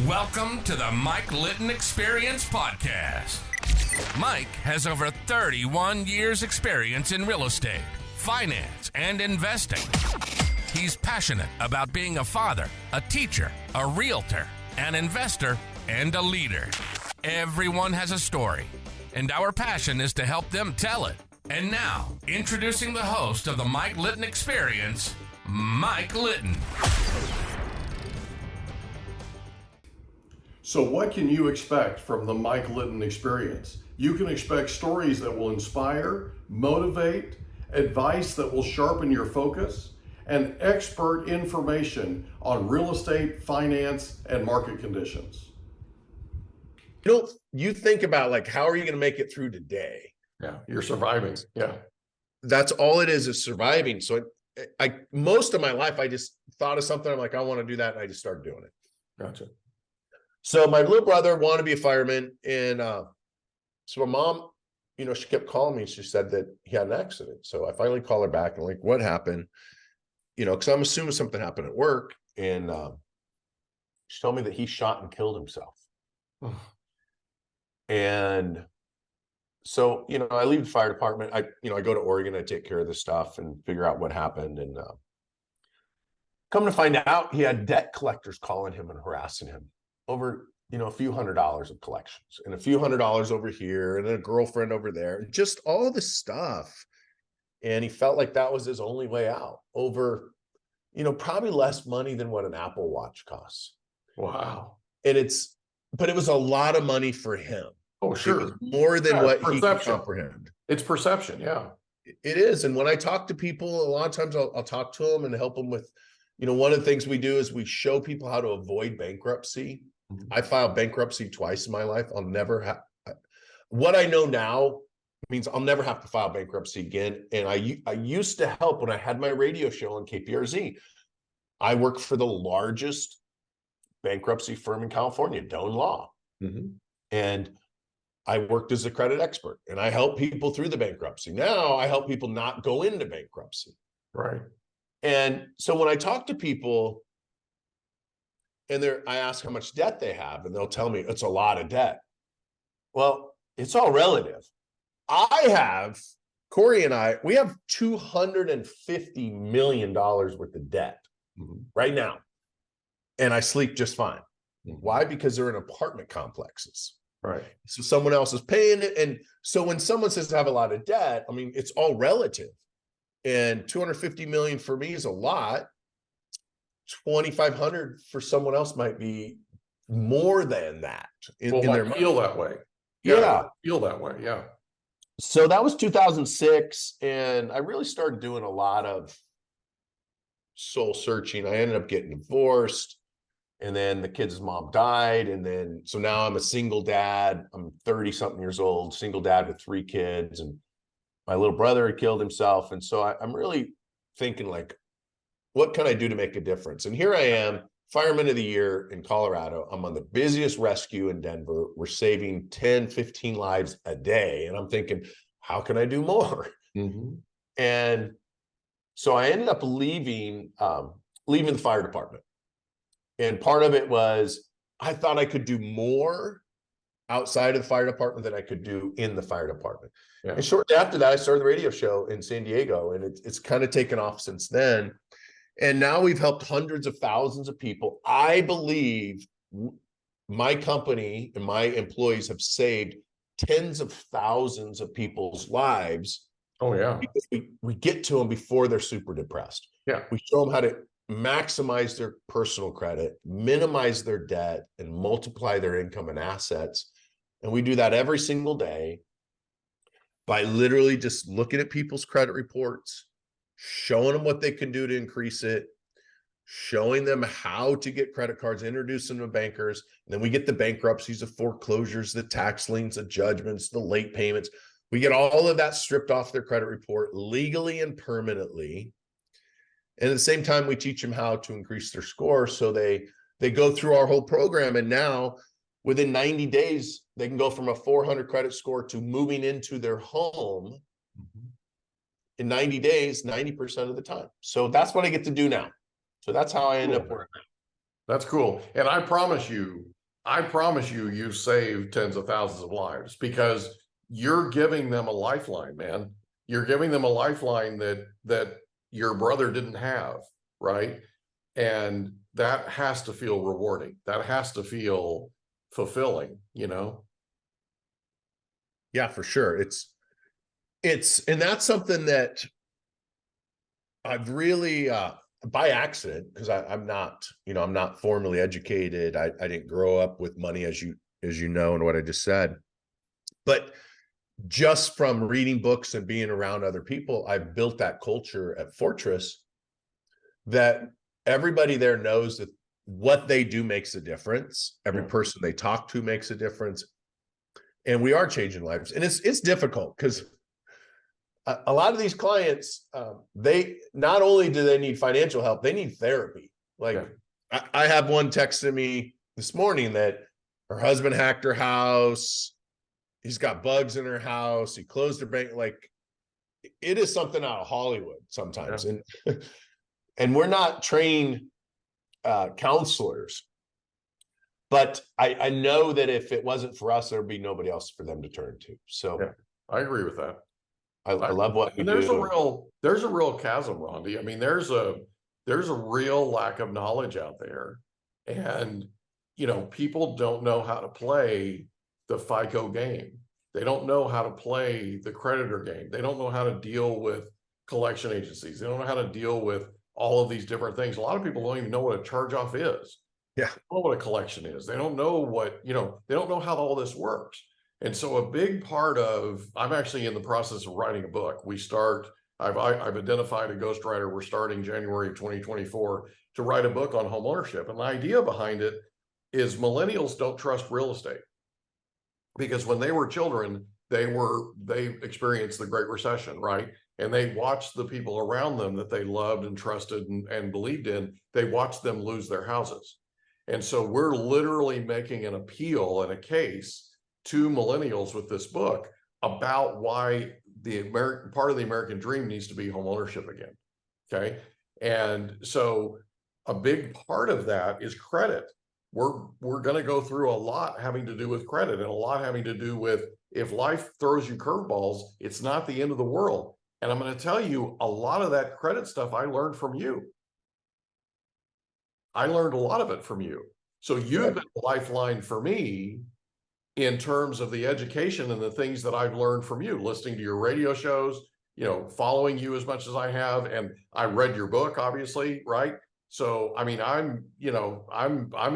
Welcome to the Mike Litton Experience Podcast. Mike has over 31 years experience in real estate, finance, and investing. He's passionate about being a father, a teacher, a realtor, an investor, and a leader. Everyone has a story, and our passion is to help them tell it. And now, introducing the host of the Mike Litton Experience, Mike Litton. So what can you expect from the Mike Litton Experience? You can expect stories that will inspire, motivate, advice that will sharpen your focus, and expert information on real estate, finance, and market conditions. You think about, like, how are you going to make it through today? Yeah, you're surviving. Yeah. That's all it is surviving. So I most of my life, I just thought of something. I'm like, I want to do that. And I just started doing it. Gotcha. So my little brother wanted to be a fireman. And so my mom, she kept calling me. She said that he had an accident. So I finally called her back and like, what happened? Because I'm assuming something happened at work. And she told me that he shot and killed himself. And so, I leave the fire department. I go to Oregon, I take care of this stuff and figure out what happened. And come to find out, he had debt collectors calling him and harassing him over, a few $100s of collections and a few $100s over here and a girlfriend over there, and just all this stuff. And he felt like that was his only way out over, probably less money than what an Apple Watch costs. Wow. But it was a lot of money for him. Oh, sure. More than what he can comprehend. It's perception. Yeah. It is. And when I talk to people, a lot of times I'll talk to them and help them with, one of the things we do is we show people how to avoid bankruptcy. Mm-hmm. I filed bankruptcy twice in my life. I'll never have, what I know now means I'll never have to file bankruptcy again. And I used to help when I had my radio show on KPRZ. I worked for the largest bankruptcy firm in California, Doan Law. Mm-hmm. And I worked as a credit expert and I help people through the bankruptcy. Now I help people not go into bankruptcy. Right. And so when I talk to people and I ask how much debt they have, and they'll tell me it's a lot of debt. Well, it's all relative. Corey and we have $250 million worth of debt right now. And I sleep just fine. Why? Because they're in apartment complexes. Right. So someone else is paying it. And so when someone says I have a lot of debt, it's all relative. And 250 million for me is a lot. 2,500 for someone else might be more than that in their mind. Feel that way. Yeah. Feel that way. Yeah. So that was 2006. And I really started doing a lot of soul searching. I ended up getting divorced. And then the kid's mom died. And then, so now I'm a single dad. I'm 30 something years old, single dad with 3 kids. And my little brother had killed himself. And so I'm really thinking, like, what can I do to make a difference? And here I am, Fireman of the Year in Colorado. I'm on the busiest rescue in Denver. We're saving 10, 15 lives a day. And I'm thinking, how can I do more? Mm-hmm. And so I ended up leaving the fire department. And part of it was I thought I could do more outside of the fire department than I could do in the fire department. Yeah. And shortly after that, I started the radio show in San Diego, and it's kind of taken off since then. And now we've helped hundreds of thousands of people. I believe my company and my employees have saved tens of thousands of people's lives. Oh, yeah. Because we get to them before they're super depressed. Yeah. We show them how to maximize their personal credit, minimize their debt, and multiply their income and assets. And we do that every single day by literally just looking at people's credit reports, showing them what they can do to increase it, showing them how to get credit cards, introducing them to bankers. And then we get the bankruptcies, the foreclosures, the tax liens, the judgments, the late payments. We get all of that stripped off their credit report legally and permanently. And at the same time, we teach them how to increase their score. So they go through our whole program. And now within 90 days, they can go from a 400 credit score to moving into their home in 90 days, 90% of the time. So that's what I get to do now. So that's how I end up working. That's cool. And I promise you, you've saved tens of thousands of lives because you're giving them a lifeline, man. You're giving them a lifeline that your brother didn't have, right? And that has to feel rewarding. That has to feel fulfilling, you know? Yeah, for sure. And that's something that I've really by accident, because I'm not, I'm not formally educated. I didn't grow up with money, as you know, and what I just said. But just from reading books and being around other people, I've built that culture at Fortress that everybody there knows that what they do makes a difference. Every person they talk to makes a difference. And we are changing lives. And it's difficult because a lot of these clients, they not only do they need financial help, they need therapy. Like I have one texting me this morning that her husband hacked her house. He's got bugs in her house. He closed her bank. Like, it is something out of Hollywood sometimes. Yeah. And we're not trained counselors, but I know that if it wasn't for us, there'd be nobody else for them to turn to. So I agree with that. I love what we there's do. There's a real chasm, Rondi. I mean, there's a real lack of knowledge out there. And, people don't know how to play the FICO game. They don't know how to play the creditor game. They don't know how to deal with collection agencies. They don't know how to deal with all of these different things. A lot of people don't even know what a charge-off is. Yeah. They don't know what a collection is. They don't know what, they don't know how all this works. And so a big part of, I'm actually in the process of writing a book. I've identified a ghostwriter. We're starting January of 2024 to write a book on home ownership. And the idea behind it is millennials don't trust real estate because when they were children, they experienced the Great Recession, right? And they watched the people around them that they loved and trusted and believed in, they watched them lose their houses. And so we're literally making an appeal and a case to millennials with this book about why part of the American dream needs to be home ownership again. Okay. And so a big part of that is credit. We're going to go through a lot having to do with credit and a lot having to do with if life throws you curveballs, it's not the end of the world. And I'm going to tell you a lot of that credit stuff I learned from you. I learned a lot of it from you. So you've been a lifeline for me in terms of the education and the things that I've learned from you, listening to your radio shows, following you as much as I have. And I read your book, obviously, right? So, I mean, I'm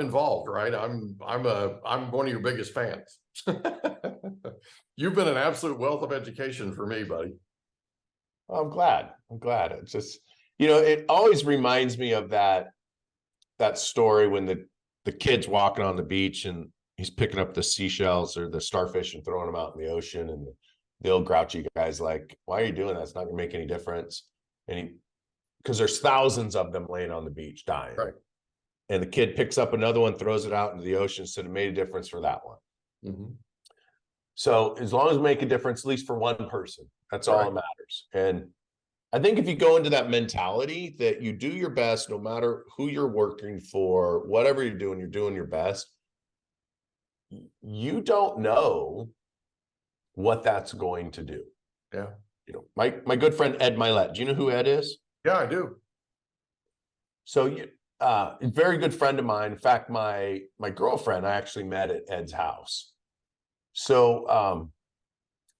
involved, right? I'm one of your biggest fans. You've been an absolute wealth of education for me, buddy. I'm glad. It's just, it always reminds me of that story when the kid's walking on the beach and he's picking up the seashells or the starfish and throwing them out in the ocean. And the old grouchy guy's like, why are you doing that? It's not gonna make any difference. And because there's thousands of them laying on the beach dying. Right. And the kid picks up another one, throws it out into the ocean, said it made a difference for that one. Mm-hmm. So as long as we make a difference, at least for one person, that's all that matters. And I think if you go into that mentality that you do your best, no matter who you're working for, whatever you're doing your best. You don't know what that's going to do. Yeah. My good friend, Ed Milet. Do you know who Ed is? Yeah, I do. So a very good friend of mine. In fact, my girlfriend, I actually met at Ed's house. So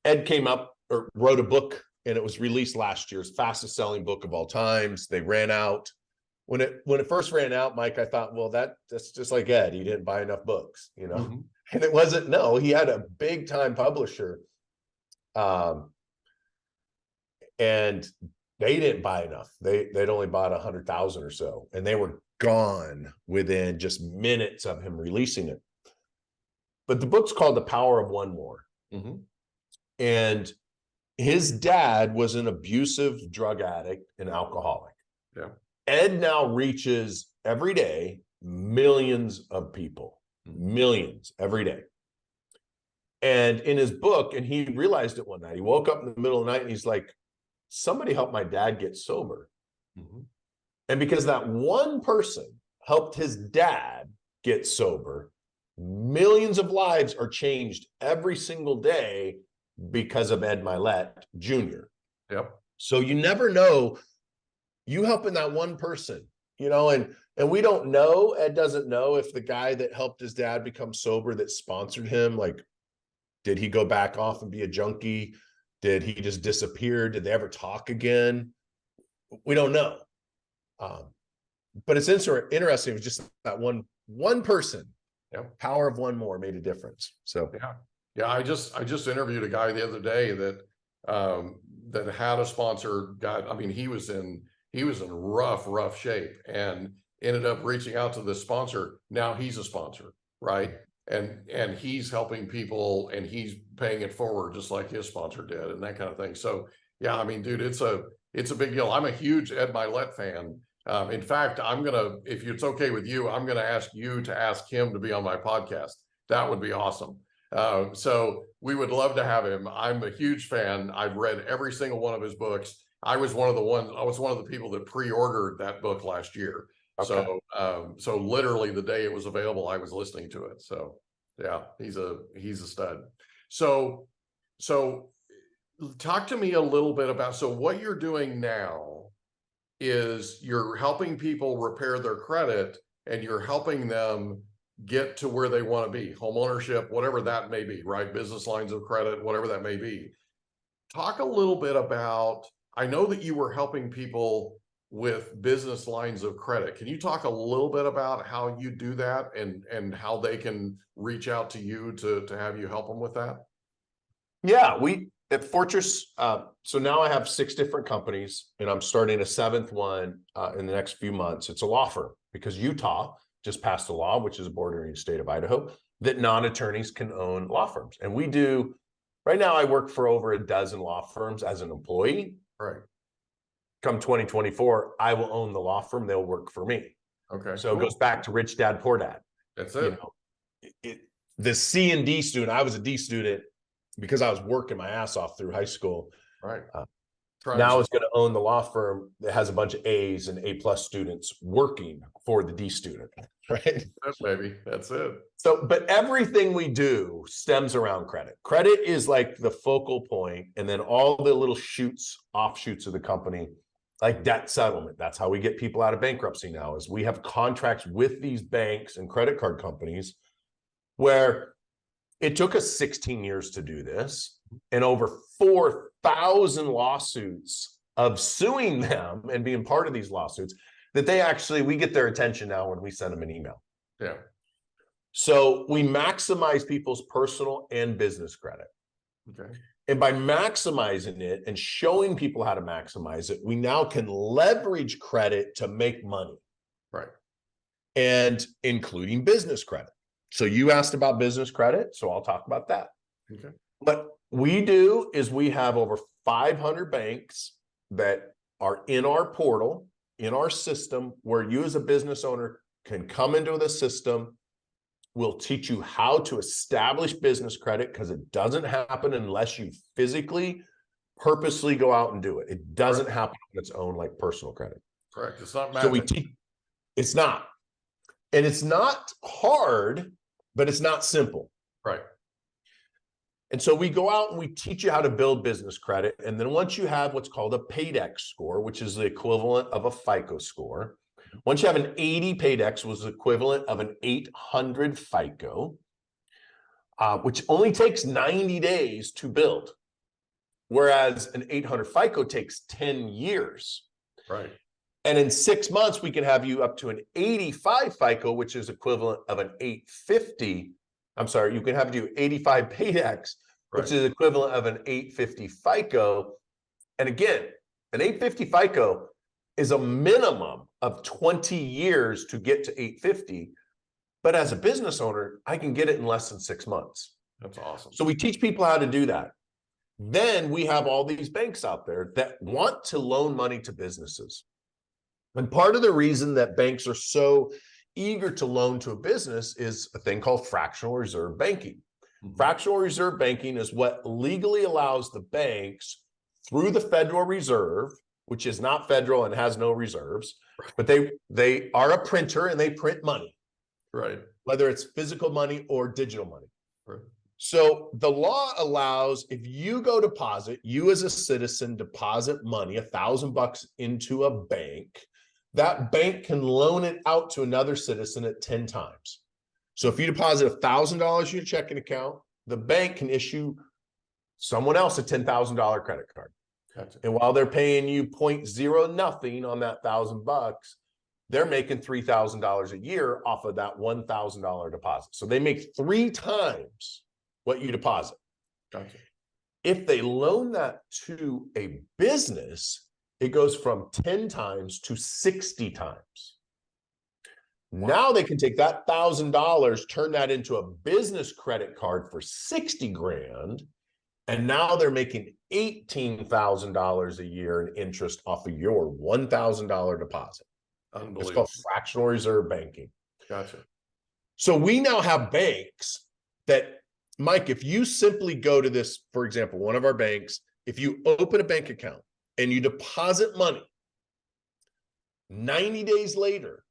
Ed came up or wrote a book and it was released last year's fastest selling book of all times. They ran out. When it first ran out, Mike, I thought, well, that's just like Ed. He didn't buy enough books, Mm-hmm. And it wasn't, no, he had a big time publisher. And they didn't buy enough. They'd only bought 100,000 or so, and they were gone within just minutes of him releasing it. But the book's called The Power of One More. Mm-hmm. And his dad was an abusive drug addict and alcoholic. Yeah. Ed now reaches every day millions of people, millions every day. And in his book, and he realized it one night, he woke up in the middle of the night and he's like, somebody help my dad get sober. Mm-hmm. And because that one person helped his dad get sober. Millions of lives are changed every single day because of Ed Milet Jr. Yep. So you never know, you helping that one person, and we don't know, Ed doesn't know if the guy that helped his dad become sober that sponsored him, like, did he go back off and be a junkie? Did he just disappear? Did they ever talk again? We don't know. But it's interesting. It was just that one person. Yep. Power of one more made a difference. So yeah. I just interviewed a guy the other day that had a sponsor guy. I mean, he was in rough shape and ended up reaching out to the sponsor. Now he's a sponsor, right? And he's helping people and he's paying it forward just like his sponsor did and that kind of thing. So yeah, I mean, dude, it's a big deal. I'm a huge Ed Milet fan. In fact, if it's okay with you, I'm gonna ask you to ask him to be on my podcast. That would be awesome. So we would love to have him. I'm a huge fan. I've read every single one of his books. I was one of the people that pre-ordered that book last year. Okay. So literally the day it was available, I was listening to it. So yeah, he's a stud. So talk to me a little bit about, so what you're doing now is you're helping people repair their credit and you're helping them get to where they want to be, home ownership, whatever that may be, right? Business lines of credit, whatever that may be. Talk a little bit about, I know that you were helping people with business lines of credit. Can you talk a little bit about how you do that and how they can reach out to you to have you help them with that? Yeah, we at Fortress, so now I have 6 different companies and I'm starting a 7th one in the next few months. It's a law firm because Utah just passed a law, which is a bordering state of Idaho, that non-attorneys can own law firms. And we do, right now I work for over a dozen law firms as an employee. Right. Come 2024, I will own the law firm. They'll work for me. Okay. So It goes back to Rich Dad, Poor Dad. That's it. The C and D student, I was a D student because I was working my ass off through high school. Right. Now it's going to own the law firm that has a bunch of A's and A+ students working for the D student, right? Maybe that's it. So, but everything we do stems around credit. Credit is like the focal point, and then all the little offshoots of the company, like debt settlement. That's how we get people out of bankruptcy now, is we have contracts with these banks and credit card companies where it took us 16 years to do this and over 4,000 lawsuits of suing them and being part of these lawsuits that we get their attention now when we send them an email. Yeah. So we maximize people's personal and business credit. Okay. And by maximizing it and showing people how to maximize it, we now can leverage credit to make money. Right. And including business credit. So you asked about business credit, so I'll talk about that. Okay. What we do is we have over 500 banks that are in our portal, in our system, where you as a business owner can come into the system. We'll teach you how to establish business credit because it doesn't happen unless you physically, purposely go out and do it. It doesn't happen on its own like personal credit. Correct. It's not magic. So it's not. And it's not hard, but it's not simple. Right. And so we go out and we teach you how to build business credit. And then once you have what's called a Paydex score, which is the equivalent of a FICO score, once you have an 80 Paydex, was the equivalent of an 800 FICO, which only takes 90 days to build, whereas an 800 FICO takes 10 years. Right. And in 6 months, we can have you up to an 85 FICO, which is equivalent of an 850. I'm sorry, you can have you 85 Paydex, which is equivalent of an 850 FICO. And again, an 850 FICO is a minimum of 20 years to get to 850. But as a business owner, I can get it in less than 6 months. That's awesome. So we teach people how to do that. Then we have all these banks out there that want to loan money to businesses. And part of the reason that banks are so eager to loan to a business is a thing called fractional reserve banking. Mm-hmm. Fractional reserve banking is what legally allows the banks through the Federal Reserve which is not federal and has no reserves, but they are a printer and they print money. Right. Whether it's physical money or digital money. Right. So the law allows, if you go deposit, you as a citizen deposit money, $1,000 into a bank, that bank can loan it out to another citizen at 10 times. So if you deposit $1,000 in your checking account, the bank can issue someone else a $10,000 credit card. Gotcha. And while they're paying you 0.0 nothing on that $1,000, they're making $3,000 a year off of that $1,000 deposit. So they make 3 times what you deposit. Gotcha. If they loan that to a business, it goes from 10 times to 60 times. Wow. Now they can take that $1,000, turn that into a business credit card for 60 grand. And now they're making $18,000 a year in interest off of your $1,000 deposit. It's called fractional reserve banking. Gotcha. So we now have banks that, Mike, if you simply go to this, for example, one of our banks, if you open a bank account and you deposit money, 90 days later,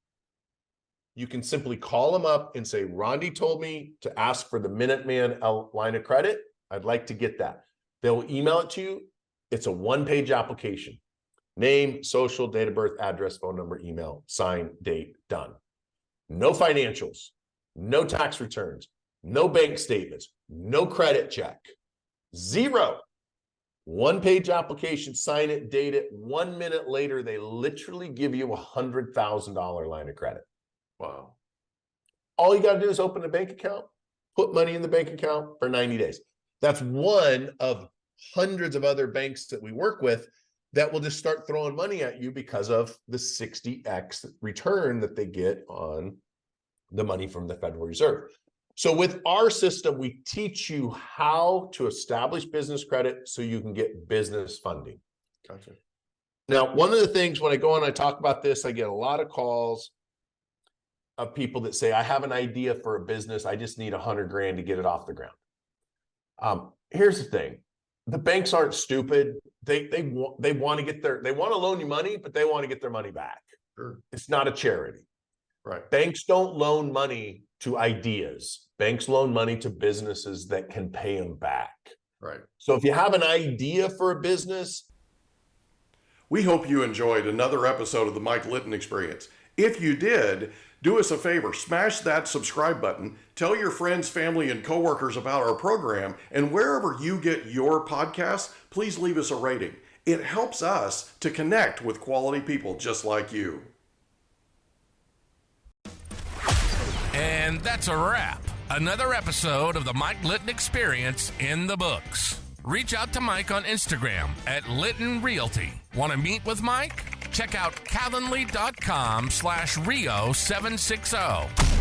you can simply call them up and say, Rondi told me to ask for the Minuteman line of credit. I'd like to get that. They'll email it to you. It's a 1-page application. Name, social, date of birth, address, phone number, email, sign, date, done. No financials, no tax returns, no bank statements, no credit check, 0. 1-page application, sign it, date it. 1 minute later, they literally give you a $100,000 line of credit. Wow. All you got to do is open a bank account, put money in the bank account for 90 days. That's one of hundreds of other banks that we work with that will just start throwing money at you because of the 60x return that they get on the money from the Federal Reserve. So with our system, we teach you how to establish business credit so you can get business funding. Gotcha. Now, one of the things when I go and I talk about this, I get a lot of calls of people that say, I have an idea for a business. I just need 100 grand to get it off the ground. Here's the thing. The banks aren't stupid. They want to loan you money, but they want to get their money back. Sure. It's not a charity. Right. Banks don't loan money to ideas. Banks loan money to businesses that can pay them back. Right. So if you have an idea for a business. We hope you enjoyed another episode of the Mike Litton Experience. If you did, do us a favor, smash that subscribe button, tell your friends, family, and coworkers about our program, and wherever you get your podcasts, please leave us a rating. It helps us to connect with quality people just like you. And that's a wrap. Another episode of the Mike Litton Experience in the books. Reach out to Mike on Instagram at Litton Realty. Want to meet with Mike? Check out calendly.com/Rio760.